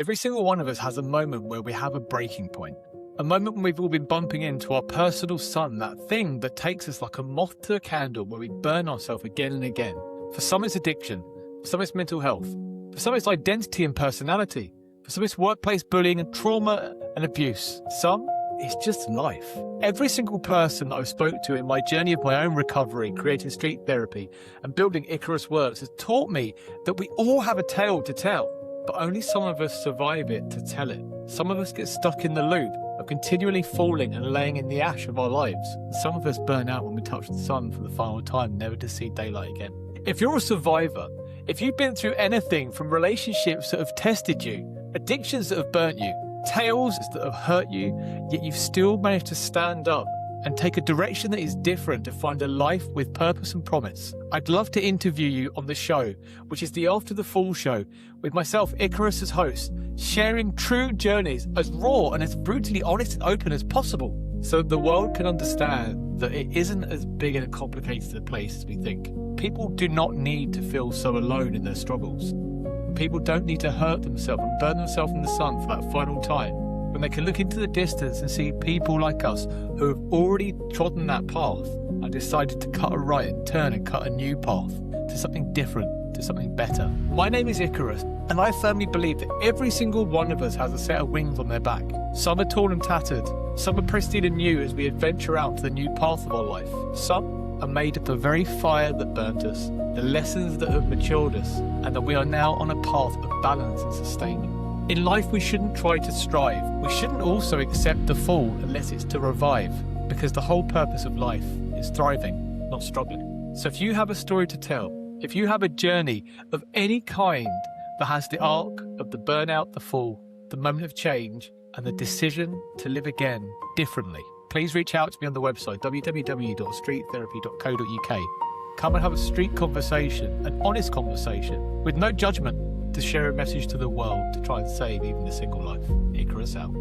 Every single one of us has a moment where we have a breaking point. A moment when we've all been bumping into our personal sun, that thing that takes us like a moth to a candle, where we burn ourselves again and again. For some it's addiction, for some it's mental health, for some it's identity and personality, for some it's workplace bullying and trauma and abuse. Some it's just life. Every single person that I've spoke to in my journey of my own recovery, creating street therapy and building Icarus Works has taught me that we all have a tale to tell, but only some of us survive it to tell it. Some of us get stuck in the loop of continually falling and laying in the ash of our lives. And some of us burn out when we touch the sun for the final time, never to see daylight again. If you're a survivor, if you've been through anything from relationships that have tested you, addictions that have burnt you, tales that have hurt you, yet you've still managed to stand up and take a direction that is different to find a life with purpose and promise, I'd love to interview you on the show, which is the After the Fall show, with myself, Icarus, as host, sharing true journeys as raw and as brutally honest and open as possible, so the world can understand that it isn't as big and complicated a place as we think. People do not need to feel so alone in their struggles. People don't need to hurt themselves and burn themselves in the sun for that final time, when they can look into the distance and see people like us who have already trodden that path and decided to cut a right and turn and cut a new path to something different, to something better. My name is Icarus, and I firmly believe that every single one of us has a set of wings on their back. Some are torn and tattered, some are pristine and new as we adventure out to the new path of our life. Some are made of the very fire that burnt us, the lessons that have matured us, and that we are now on a path of balance and sustaining. In life, we shouldn't try to strive. We shouldn't also accept the fall unless it's to revive, because the whole purpose of life is thriving, not struggling. So if you have a story to tell, if you have a journey of any kind that has the arc of the burnout, the fall, the moment of change, and the decision to live again differently, please reach out to me on the website, www.streettherapy.co.uk. Come and have a street conversation, an honest conversation, with no judgment, to share a message to the world to try and save even a single life. Icarus out.